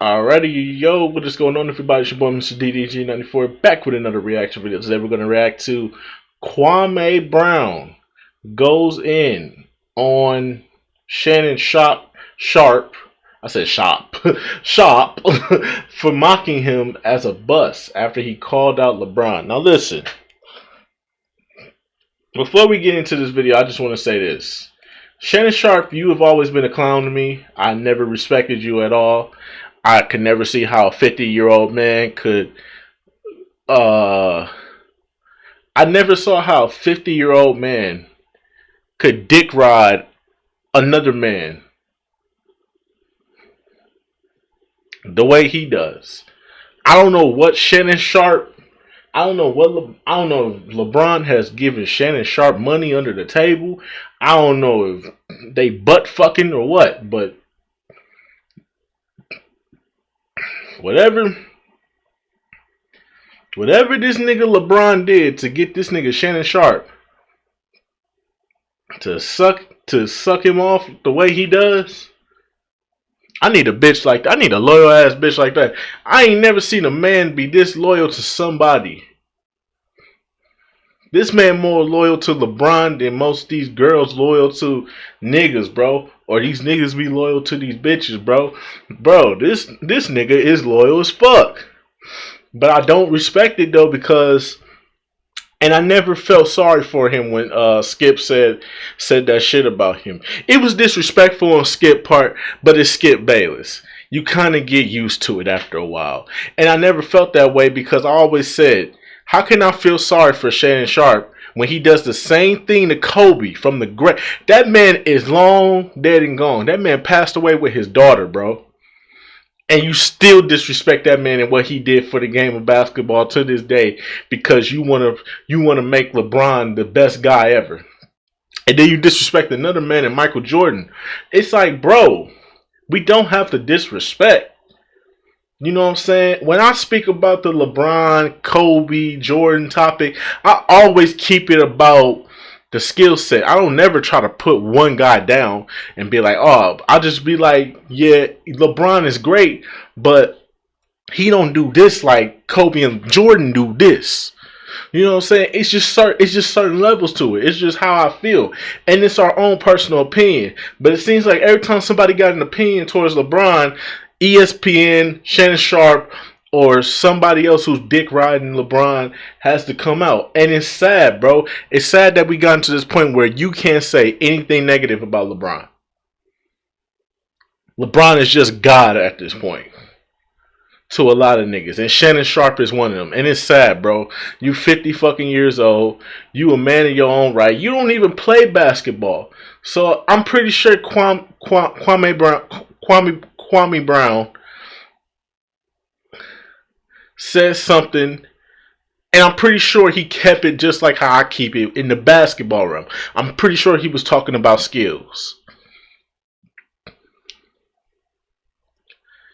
Alrighty, yo, what is going on, everybody? It's your boy, Mr. DDG94, back with another reaction video. Today we're going to react to Kwame Brown goes in on Shannon Sharpe. I said Sharpe. Sharpe for mocking him as a bust after he called out LeBron. Now listen, before we get into this video, I just want to say this. Shannon Sharpe, you have always been a clown to me. I never respected you at all. I could never see how a 50-year-old man could. I never saw how a 50-year-old man could dick ride another man the way he does. I don't know what Shannon Sharpe. I don't know I don't know if LeBron has given Shannon Sharpe money under the table. I don't know if they butt fucking or what, but whatever this nigga LeBron did to get this nigga Shannon Sharpe to suck him off the way he does. I need a bitch like that. I need a loyal ass bitch like that. I ain't never seen a man be this loyal to somebody. This man more loyal to LeBron than most of these girls loyal to niggas, bro. Or these niggas be loyal to these bitches, bro. Bro, this nigga is loyal as fuck. But I don't respect it though because, and I never felt sorry for him when Skip said that shit about him. It was disrespectful on Skip part, but it's Skip Bayless. You kind of get used to it after a while. And I never felt that way because I always said, how can I feel sorry for Shannon Sharpe when he does the same thing to Kobe from the great? That man is long dead and gone. That man passed away with his daughter, bro. And you still disrespect that man and what he did for the game of basketball to this day because you wanna make LeBron the best guy ever. And then you disrespect another man and Michael Jordan. It's like, bro, we don't have to disrespect. You know what I'm saying? When I speak about the LeBron, Kobe, Jordan topic, I always keep it about the skill set. I don't never try to put one guy down and be like, oh, I'll just be like, yeah, LeBron is great, but he don't do this like Kobe and Jordan do this. You know what I'm saying? It's just certain levels to it. It's just how I feel. And it's our own personal opinion. But it seems like every time somebody got an opinion towards LeBron, ESPN, Shannon Sharpe, or somebody else who's dick riding LeBron has to come out. And it's sad, bro. It's sad that we got to this point where you can't say anything negative about LeBron. LeBron is just God at this point to a lot of niggas. And Shannon Sharpe is one of them. And it's sad, bro. You 50 fucking years old. You a man in your own right. You don't even play basketball. So I'm pretty sure Kwame Brown says something, and I'm pretty sure he kept it just like how I keep it in the basketball realm. I'm pretty sure he was talking about skills.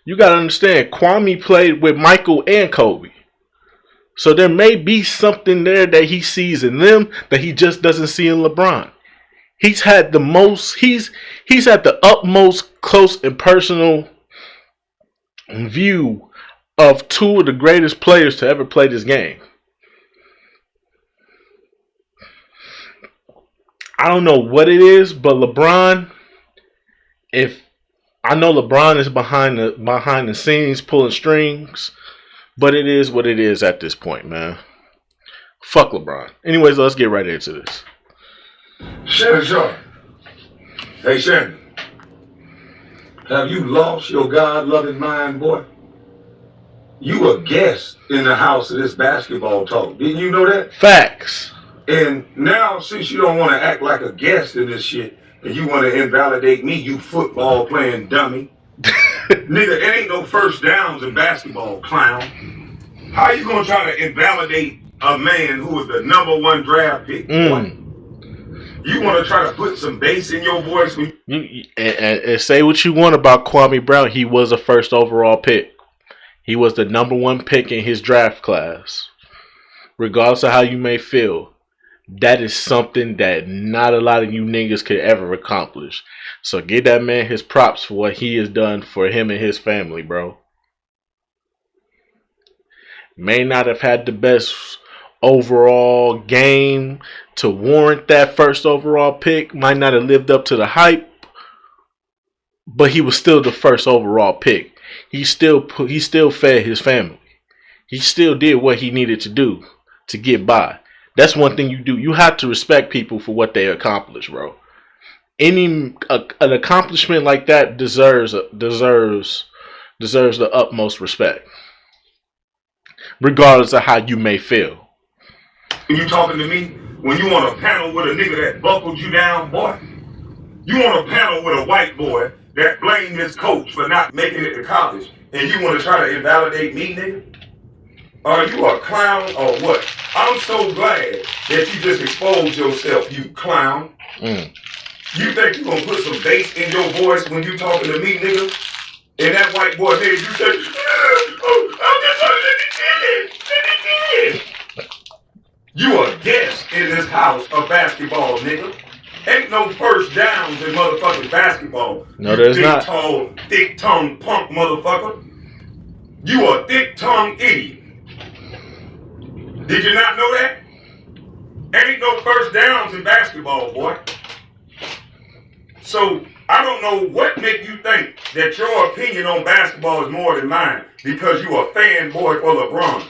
You gotta understand, Kwame played with Michael and Kobe. So there may be something there that he sees in them that he just doesn't see in LeBron. He's had the most, he's had the utmost close and personal view of two of the greatest players to ever play this game. I don't know what it is, but LeBron, if I know LeBron is behind the scenes pulling strings, but it is what it is at this point, man. Fuck LeBron. Anyways, let's get right into this. Shannon Sharpe. Hey Shannon, have you lost your God-loving mind, boy? You a guest in the house of this basketball talk. Didn't you know that? Facts. And now, since you don't want to act like a guest in this shit, and you want to invalidate me, you football playing dummy. Nigga, it ain't no first downs in basketball, clown. How you gonna try to invalidate a man who was the #1 draft pick, boy? You want to try to put some bass in your voice? And say what you want about Kwame Brown. He was a first overall pick. He was the #1 pick in his draft class. Regardless of how you may feel, that is something that not a lot of you niggas could ever accomplish. So give that man his props for what he has done for him and his family, bro. may not have had the best overall game to warrant that first overall pick, might not have lived up to the hype, but he was still the first overall pick. He still fed his family. He still did what he needed to do to get by. That's one thing you do. You have to respect people for what they accomplish, bro. An accomplishment like that deserves the utmost respect, regardless of how you may feel. When you talking to me, when you on a panel with a nigga that buckled you down, boy, you on a panel with a white boy that blamed his coach for not making it to college, and you want to try to invalidate me, nigga? Are you a clown or what? I'm so glad that you just exposed yourself, you clown. You think you gonna put some bass in your voice when you talking to me, nigga? And that white boy nigga, you say, oh, I'm just trying to let me get it. You a guest in this house of basketball, nigga. Ain't no first downs in motherfucking basketball. No, there's big, not. Tall, thick-tongued punk motherfucker. You a thick-tongued idiot. Did you not know that? Ain't no first downs in basketball, boy. So, I don't know what make you think that your opinion on basketball is more than mine because you a fanboy for LeBron.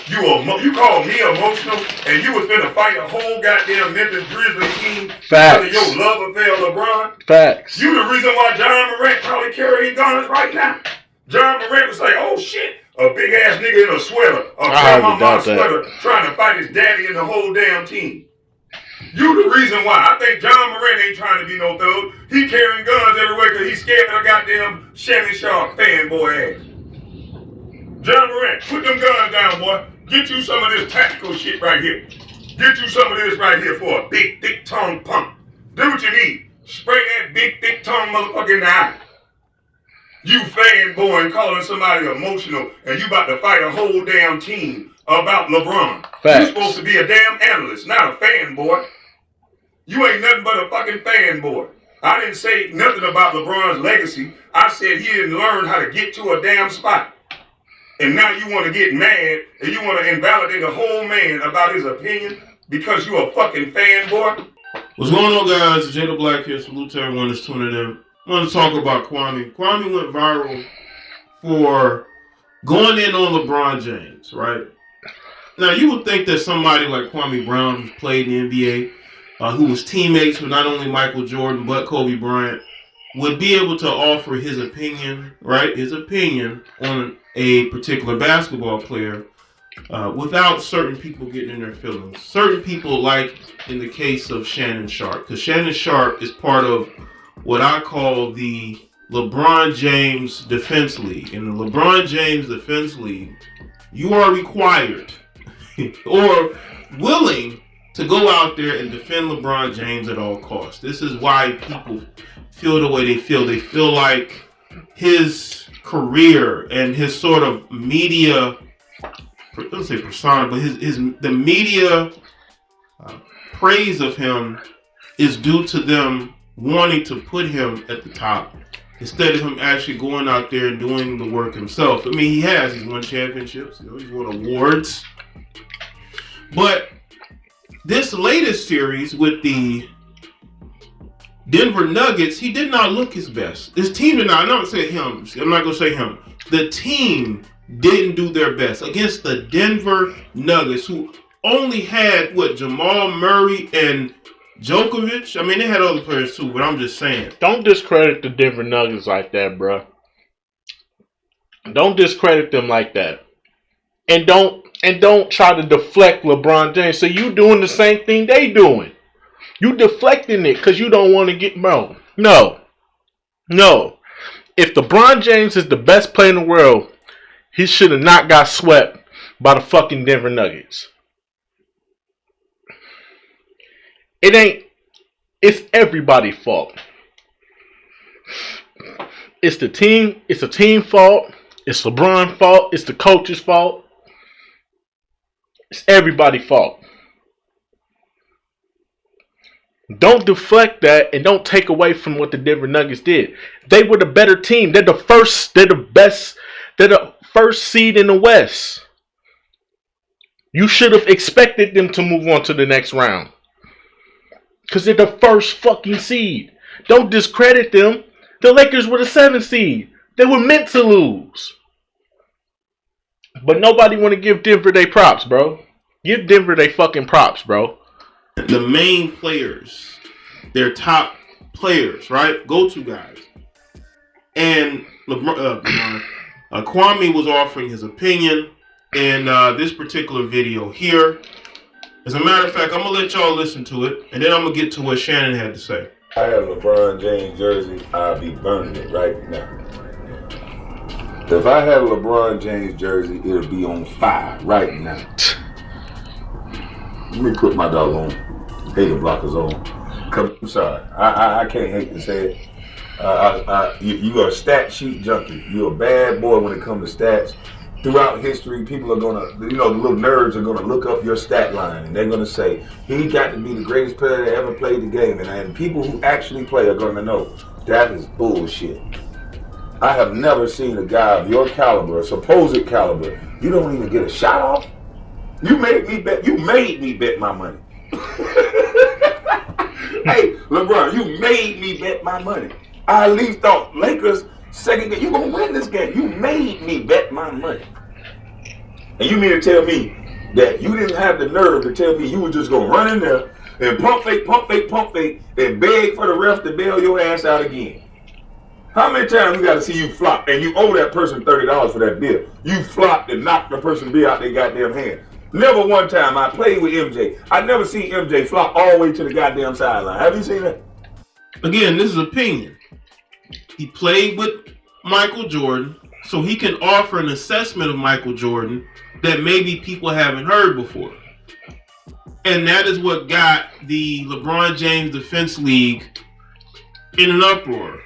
You call me emotional and you was finna fight a whole goddamn Memphis Grizzlies team because of your love affair, LeBron. Facts. You the reason why John Morant probably carrying guns right now. John Morant was like, oh shit, a big ass nigga in a sweater, a grandma sweater, trying to fight his daddy and the whole damn team. You the reason why. I think John Morant ain't trying to be no thug. He carrying guns everywhere because he's scared of a goddamn Shannon Sharpe fanboy ass. John Morant, put them guns down, boy. Get you some of this tactical shit right here. Get you some of this right here for a big, thick-tongued punk. Do what you need. Spray that big, thick-tongued motherfucker in the eye. You fanboy and calling somebody emotional and you about to fight a whole damn team about LeBron. You supposed to be a damn analyst, not a fanboy. You ain't nothing but a fucking fanboy. I didn't say nothing about LeBron's legacy. I said he didn't learn how to get to a damn spot. And now you want to get mad and you want to invalidate a whole man about his opinion because you a fucking fanboy? What's going on, guys? Jada Black here. Salute to everyone that's tuning in. I want to talk about Kwame. Kwame went viral for going in on LeBron James, right? Now, you would think that somebody like Kwame Brown, who's played in the NBA, who was teammates with not only Michael Jordan but Kobe Bryant, would be able to offer his opinion, right? His opinion on a particular basketball player without certain people getting in their feelings. Certain people, like in the case of Shannon Sharpe, because Shannon Sharpe is part of what I call the LeBron James Defense League. In the LeBron James Defense League, you are required or willing to go out there and defend LeBron James at all costs. This is why people feel the way they feel. They feel like his career and his sort of media, let's say persona, but the media praise of him is due to them wanting to put him at the top instead of him actually going out there and doing the work himself. I mean, he's won championships, he's won awards. But this latest series with the Denver Nuggets, he did not look his best. His team did not. I'm not going to say him. I'm not going to say him. The team didn't do their best against the Denver Nuggets, who only had, Jamal Murray and Djokovic. I mean, they had other players too, but I'm just saying. Don't discredit the Denver Nuggets like that, bro. Don't discredit them like that. And don't try to deflect LeBron James. So you doing the same thing they doing. You deflecting it because you don't want to get No. If LeBron James is the best player in the world, he should have not got swept by the fucking Denver Nuggets. It's everybody's fault. It's the team. It's a team fault. It's LeBron's fault. It's the coach's fault. It's everybody's fault. Don't deflect that and don't take away from what the Denver Nuggets did. They were the better team. They're the first seed in the West. You should have expected them to move on to the next round. Because they're the first fucking seed. Don't discredit them. The Lakers were the 7th seed. They were meant to lose. But nobody want to give Denver their props, bro. Give Denver their fucking props, bro. The main players, their top players, right? Go-to guys. And Kwame was offering his opinion in this particular video here. As a matter of fact, I'm going to let y'all listen to it, and then I'm going to get to what Shannon had to say. I have a LeBron James jersey, I'll be burning it right now. If I had a LeBron James jersey, it'll be on fire right now. Let me put my dog on. Hater blockers on. I'm sorry. I can't hate to say it. You are a stat sheet junkie. You're a bad boy when it comes to stats. Throughout history, people are gonna, the little nerds are gonna look up your stat line and they're gonna say, he got to be the greatest player that ever played the game. And people who actually play are gonna know that is bullshit. I have never seen a guy of your caliber, supposed caliber, you don't even get a shot off. You made me bet my money. Hey, LeBron, you made me bet my money. I at least thought Lakers second game, you gonna win this game. You made me bet my money. And you mean to tell me that you didn't have the nerve to tell me you were just gonna run in there and pump fake, and beg for the ref to bail your ass out again? How many times we got to see you flop and you owe that person $30 for that bill? You flopped and knocked the person bill out their goddamn hand. Never one time. I played with MJ. I never seen MJ flop all the way to the goddamn sideline. Have you seen that? Again, this is opinion. He played with Michael Jordan, so he can offer an assessment of Michael Jordan that maybe people haven't heard before. And that is what got the LeBron James Defense League in an uproar.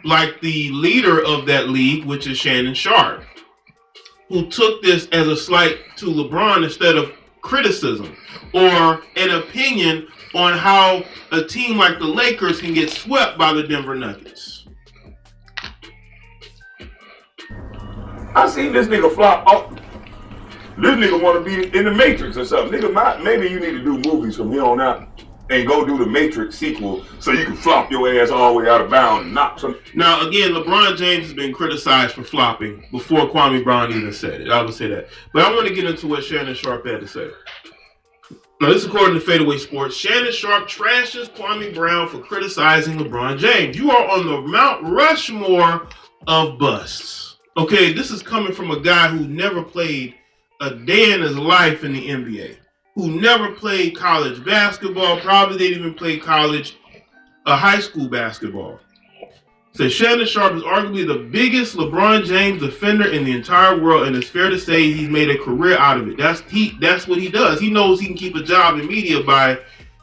Like the leader of that league, which is Shannon Sharpe, who took this as a slight to LeBron instead of criticism or an opinion on how a team like the Lakers can get swept by the Denver Nuggets. I seen this nigga flop off. This nigga want to be in the Matrix or something. Nigga, maybe you need to do movies from here on out and go do the Matrix sequel so you can flop your ass all the way out of bounds and knock some. Now, again, LeBron James has been criticized for flopping before Kwame Brown even said it. I would say that. But I want to get into what Shannon Sharpe had to say. Now, this is according to Fadeaway Sports. Shannon Sharpe trashes Kwame Brown for criticizing LeBron James. You are on the Mount Rushmore of busts. Okay, this is coming from a guy who never played a day in his life in the NBA. Who never played college basketball, probably didn't even play high school basketball. Says Shannon Sharpe is arguably the biggest LeBron James defender in the entire world, and it's fair to say he's made a career out of it. That's what he does. He knows he can keep a job in media by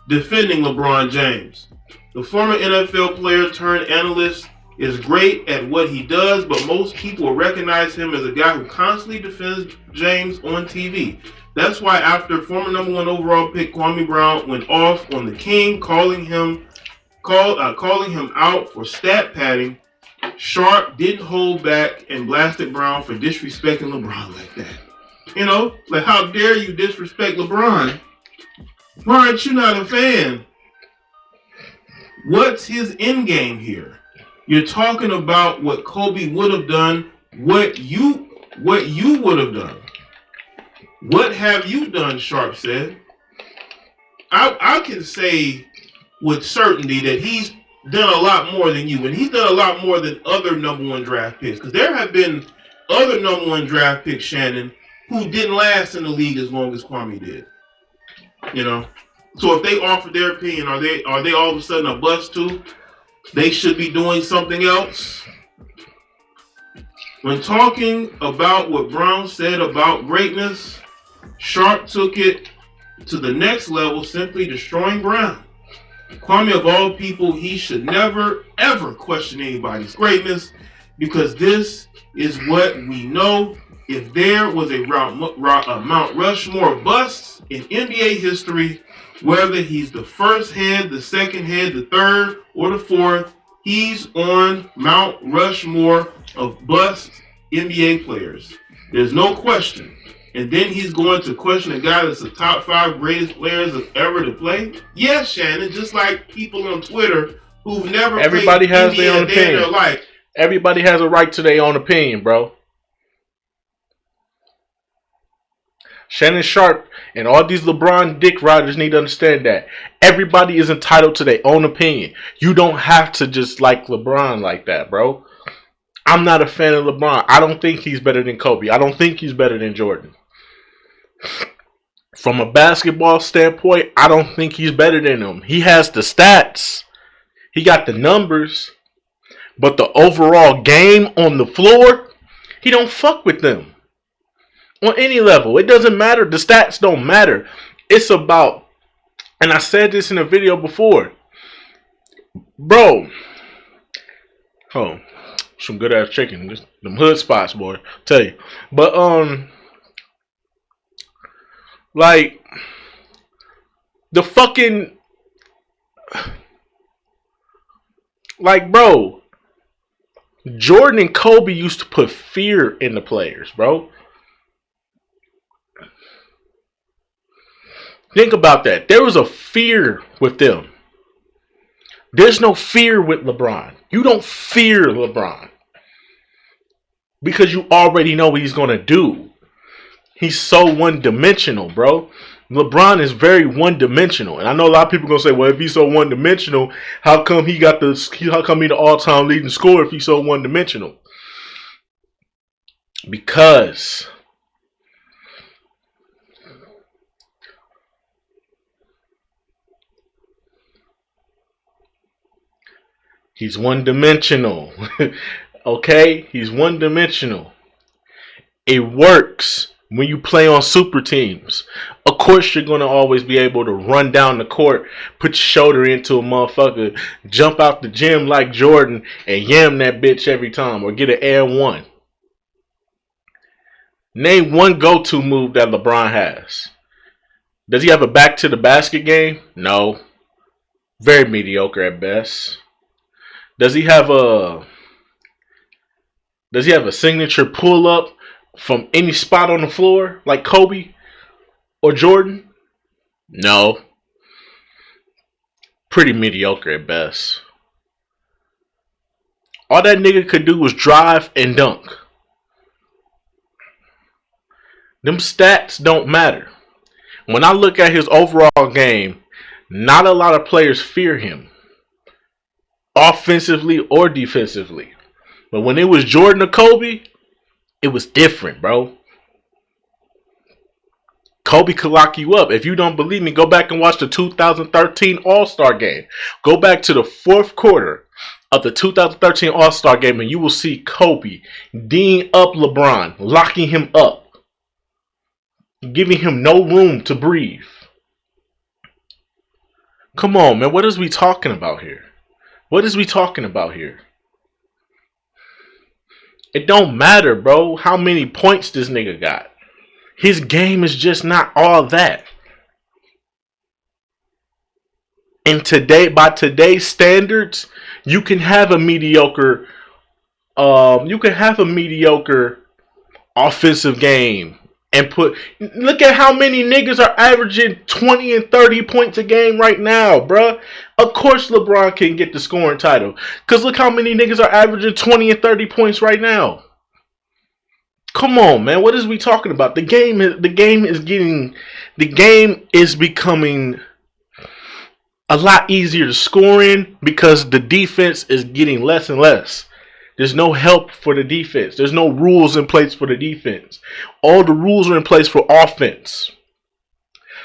defending LeBron James. The former NFL player turned analyst is great at what he does, but most people recognize him as a guy who constantly defends James on TV. That's why after former number 1 overall pick Kwame Brown went off on the King, calling him out for stat padding, Sharpe didn't hold back and blasted Brown for disrespecting LeBron like that. Like how dare you disrespect LeBron? Why aren't you not a fan? What's his end game here? You're talking about what Kobe would have done, what you would have done. What have you done, Sharpe said. I can say with certainty that he's done a lot more than you, and he's done a lot more than other number 1 draft picks. Because there have been other number 1 draft picks, Shannon, who didn't last in the league as long as Kwame did. So if they offer their opinion, are they all of a sudden a bust too? They should be doing something else. When talking about what Brown said about greatness, Sharpe took it to the next level, simply destroying Brown. Kwame, of all people, he should never, ever question anybody's greatness, because this is what we know. If there was a Mount Rushmore of busts in NBA history, whether he's the first head, the second head, the third, or the fourth, he's on Mount Rushmore of bust NBA players. There's no question. and then he's going to question a guy that's the top 5 greatest players ever to play? Yes, Shannon, just like people on Twitter who've never Everybody played has NBA their own a day in their opinion. life. Everybody has a right to their own opinion, bro. Shannon Sharpe and all these LeBron dick riders need to understand that. Everybody is entitled to their own opinion. You don't have to just like LeBron like that, bro. I'm not a fan of LeBron. I don't think he's better than Kobe. I don't think he's better than Jordan. From a basketball standpoint, I don't think he's better than him. He has the stats. He got the numbers. But the overall game on the floor, he don't fuck with them. On any level. It doesn't matter. The stats don't matter. It's about, and I said this in a video before. Bro. Oh, some good ass chicken. Just them hood spots, boy. Tell you. But like the fucking, like, bro, Jordan and Kobe used to put fear in the players, bro. Think about that. There was a fear with them. There's no fear with LeBron. You don't fear LeBron because you already know what he's going to do. He's so one-dimensional, bro. LeBron is very one-dimensional. And I know a lot of people going to say, well, if he's so one-dimensional, how come he the all-time leading scorer if he's so one-dimensional? Because he's one-dimensional. Okay? He's one-dimensional. It works when you play on super teams. Of course, you're going to always be able to run down the court, put your shoulder into a motherfucker, jump out the gym like Jordan, and yam that bitch every time, or get an air one. Name one go-to move that LeBron has. Does he have a back-to-the-basket game? No. Very mediocre at best. Does he have a signature pull-up from any spot on the floor like Kobe or Jordan? No. Pretty mediocre at best. All that nigga could do was drive and dunk. Them stats don't matter. When I look at his overall game, not a lot of players fear him, offensively or defensively. But when it was Jordan or Kobe, it was different, bro. Kobe could lock you up. If you don't believe me, go back and watch the 2013 All-Star game. Go back to the fourth quarter of the 2013 All-Star game and you will see Kobe D'ing up LeBron, locking him up, giving him no room to breathe. Come on, man. What is we talking about here? What is we talking about here? It don't matter, bro, how many points this nigga got. His game is just not all that. And today, by today's standards, you can have a mediocre offensive game and look at how many niggas are averaging 20 and 30 points a game right now, bruh. Of course LeBron can get the scoring title. Because look how many niggas are averaging 20 and 30 points right now. Come on, man. What is we talking about? The game is becoming a lot easier to score in because the defense is getting less and less. There's no help for the defense. There's no rules in place for the defense. All the rules are in place for offense.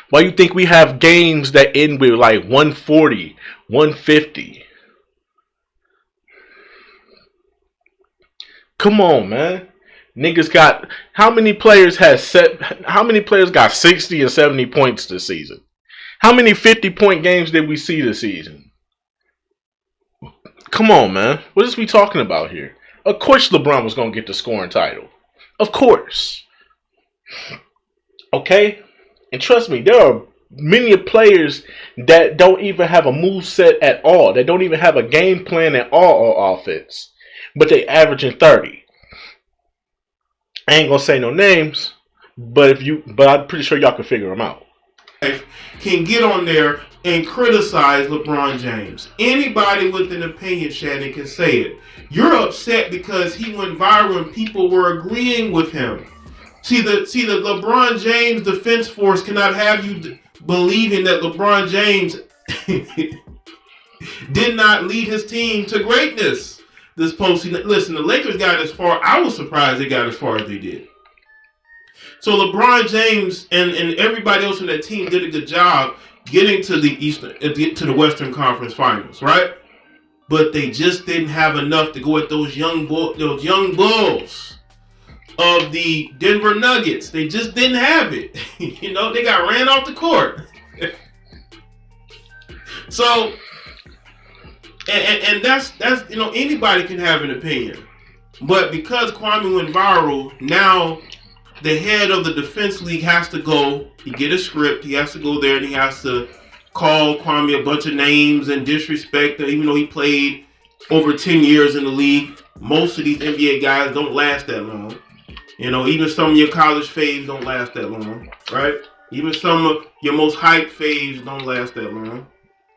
Why you think we have games that end with like 140, 150? Come on, man. Niggas got how many players got 60 and 70 points this season? How many 50-point games did we see this season? Come on, man. What is we talking about here? Of course LeBron was going to get the scoring title. Of course. Okay? And trust me, there are many players that don't even have a move set at all. That don't even have a game plan at all on offense. But they averaging 30. I ain't going to say no names. but I'm pretty sure y'all can figure them out. Can get on there and criticize LeBron James. Anybody with an opinion, Shannon, can say it. You're upset because he went viral and people were agreeing with him. See the LeBron James defense force cannot have you believing that LeBron James did not lead his team to greatness this postseason. Listen, the Lakers got as far. I was surprised they got as far as they did. So LeBron James and everybody else on that team did a good job getting to the Western Conference Finals, right? But they just didn't have enough to go at those young bulls of the Denver Nuggets. They just didn't have it. They got ran off the court. So, and that's anybody can have an opinion, but because Kwame went viral, now the head of the defense league has to go. He get a script. He has to go there and he has to call Kwame a bunch of names and disrespect him, even though he played over 10 years in the league. Most of these NBA guys don't last that long. Even some of your college faves don't last that long, right? Even some of your most hyped faves don't last that long,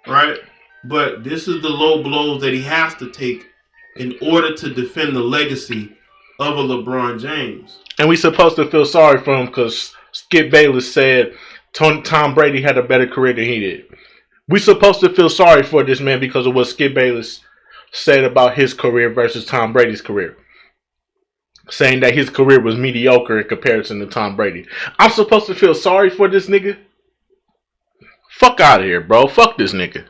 right? But this is the low blows that he has to take in order to defend the legacy of a LeBron James. And we supposed to feel sorry for him because Skip Bayless said Tom Brady had a better career than he did. We supposed to feel sorry for this man because of what Skip Bayless said about his career versus Tom Brady's career. Saying that his career was mediocre in comparison to Tom Brady. I'm supposed to feel sorry for this nigga? Fuck out of here, bro. Fuck this nigga.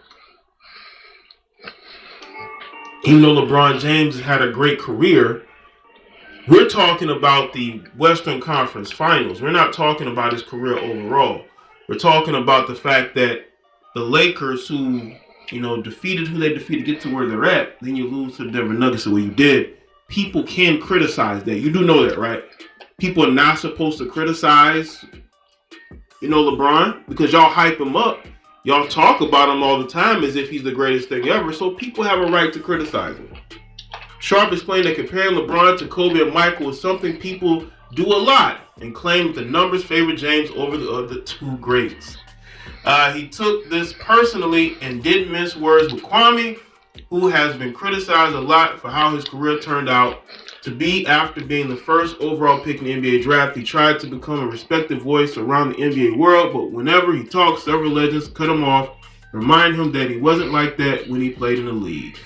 Even though LeBron James has had a great career, we're talking about the Western Conference Finals. We're not talking about his career overall. We're talking about the fact that the Lakers, who defeated who they defeated, get to where they're at, then you lose to the Denver Nuggets the way you did. People can criticize that. You do know that, right? People are not supposed to criticize, LeBron, because y'all hype him up. Y'all talk about him all the time as if he's the greatest thing ever. So people have a right to criticize him. Sharpe explained that comparing LeBron to Kobe and Michael is something people do a lot and claimed the numbers favored James over the other two greats. He took this personally and didn't mince words with Kwame, who has been criticized a lot for how his career turned out to be after being the first overall pick in the NBA draft. He tried to become a respected voice around the NBA world, but whenever he talks, several legends cut him off, remind him that he wasn't like that when he played in the league.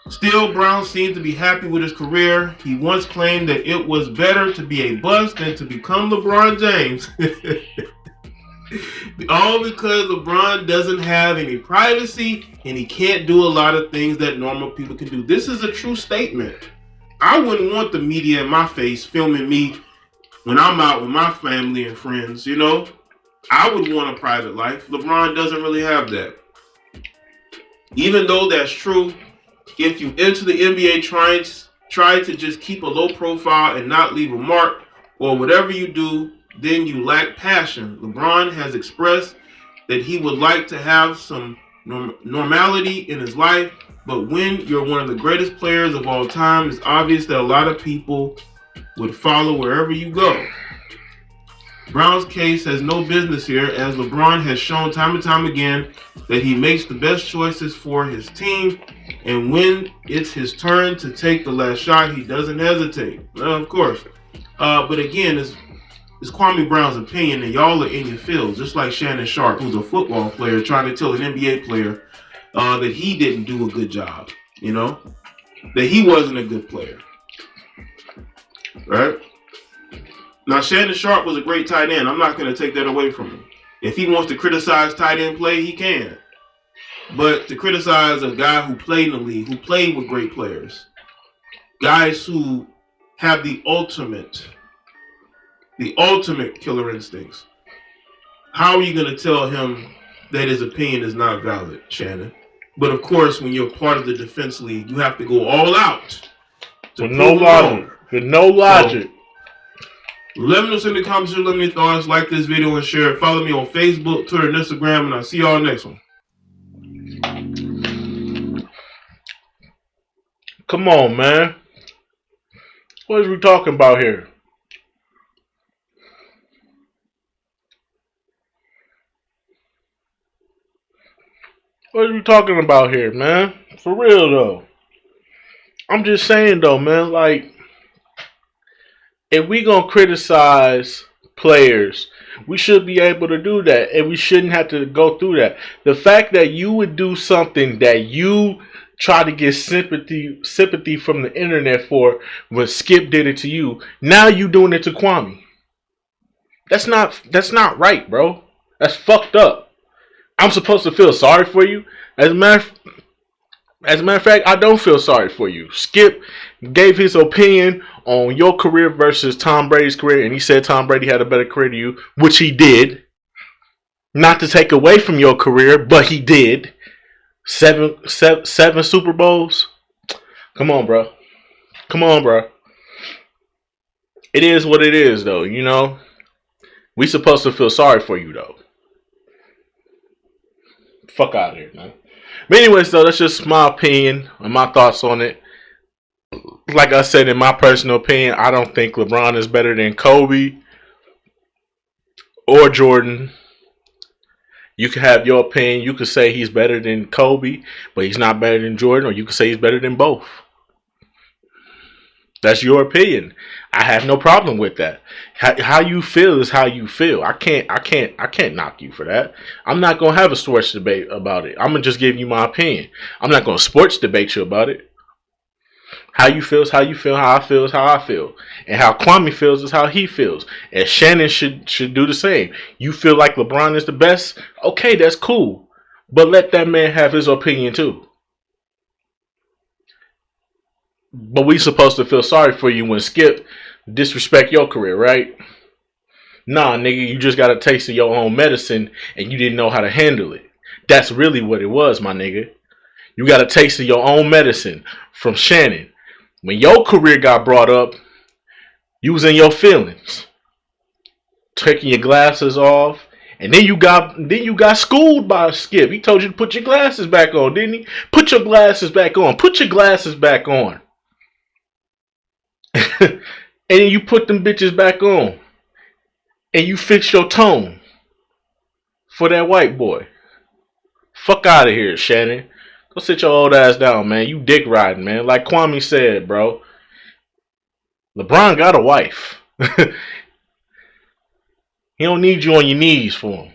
Still, Brown seems to be happy with his career. He once claimed that it was better to be a bust than to become LeBron James. All because LeBron doesn't have any privacy and he can't do a lot of things that normal people can do. This is a true statement. I wouldn't want the media in my face filming me when I'm out with my family and friends, I would want a private life. LeBron doesn't really have that. Even though that's true, if you enter the NBA try to just keep a low profile and not leave a mark, or whatever you do, then you lack passion. LeBron has expressed that he would like to have some normality in his life, but when you're one of the greatest players of all time, it's obvious that a lot of people would follow wherever you go. Brown's case has no business here, as LeBron has shown time and time again that he makes the best choices for his team, and when it's his turn to take the last shot, he doesn't hesitate. Of course. But again, it's Kwame Brown's opinion, and y'all are in your fields, just like Shannon Sharpe, who's a football player, trying to tell an NBA player that he didn't do a good job, that he wasn't a good player, right? Now, Shannon Sharpe was a great tight end. I'm not going to take that away from him. If he wants to criticize tight end play, he can. But to criticize a guy who played in the league, who played with great players, guys who have the ultimate killer instincts, how are you going to tell him that his opinion is not valid, Shannon? But of course, when you're part of the defense league, you have to go all out. With no logic. With no logic. So, let me know in the comments, let me know your thoughts, like this video and share it. Follow me on Facebook, Twitter, and Instagram, and I'll see y'all next one. Come on, man. What are we talking about here? What are you talking about here, man? For real though. I'm just saying though, man. Like, if we gonna criticize players, we should be able to do that, and we shouldn't have to go through that. The fact that you would do something that you try to get sympathy from the internet for when Skip did it to you, now you doing it to Kwame. That's not right, bro. That's fucked up. I'm supposed to feel sorry for you. As a matter of fact, I don't feel sorry for you. Skip gave his opinion on your career versus Tom Brady's career, and he said Tom Brady had a better career than you, which he did. Not to take away from your career, but he did. Seven Super Bowls. Come on, bro. Come on, bro. It is what it is, though. You know, we supposed to feel sorry for you, though. Fuck out of here, man. But anyways, though, that's just my opinion and my thoughts on it. Like I said, in my personal opinion, I don't think LeBron is better than Kobe or Jordan. You can have your opinion. You could say he's better than Kobe, but he's not better than Jordan, or you could say he's better than both. That's your opinion. I have no problem with that. How you feel is how you feel. I can't knock you for that. I'm not gonna have a sports debate about it. I'm gonna just give you my opinion. I'm not gonna sports debate you about it. How you feel is how you feel. How I feel is how I feel. And how Kwame feels is how he feels. And Shannon should do the same. You feel like LeBron is the best? Okay, that's cool. But let that man have his opinion too. But we supposed to feel sorry for you when Skip disrespect your career, right? Nah, nigga, you just got a taste of your own medicine and you didn't know how to handle it. That's really what it was, my nigga. You got a taste of your own medicine from Shannon. When your career got brought up, you was in your feelings, taking your glasses off, and then you got schooled by Skip. He told you to put your glasses back on, didn't he? Put your glasses back on. Put your glasses back on. And then you put them bitches back on, and you fix your tone for that white boy. Fuck out of here, Shannon. Go sit your old ass down, man. You dick riding, man. Like Kwame said, bro. LeBron got a wife. He don't need you on your knees for him.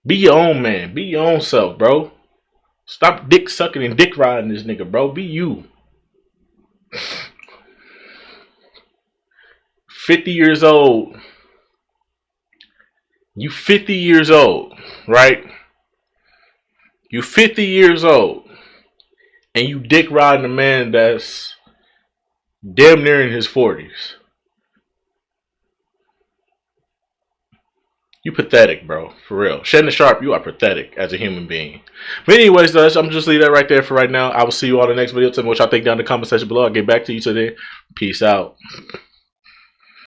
Be your own man. Be your own self, bro. Stop dick sucking and dick riding this nigga, bro. Be you. 50 years old. You 50 years old, right? You 50 years old. And you dick riding a man that's damn near in his 40s. You pathetic, bro. For real. Shannon Sharpe, you are pathetic as a human being. But anyways, though, I'm just leave that right there for right now. I will see you all in the next video. Tell me what y'all think down in the comment section below. I'll get back to you today. Peace out.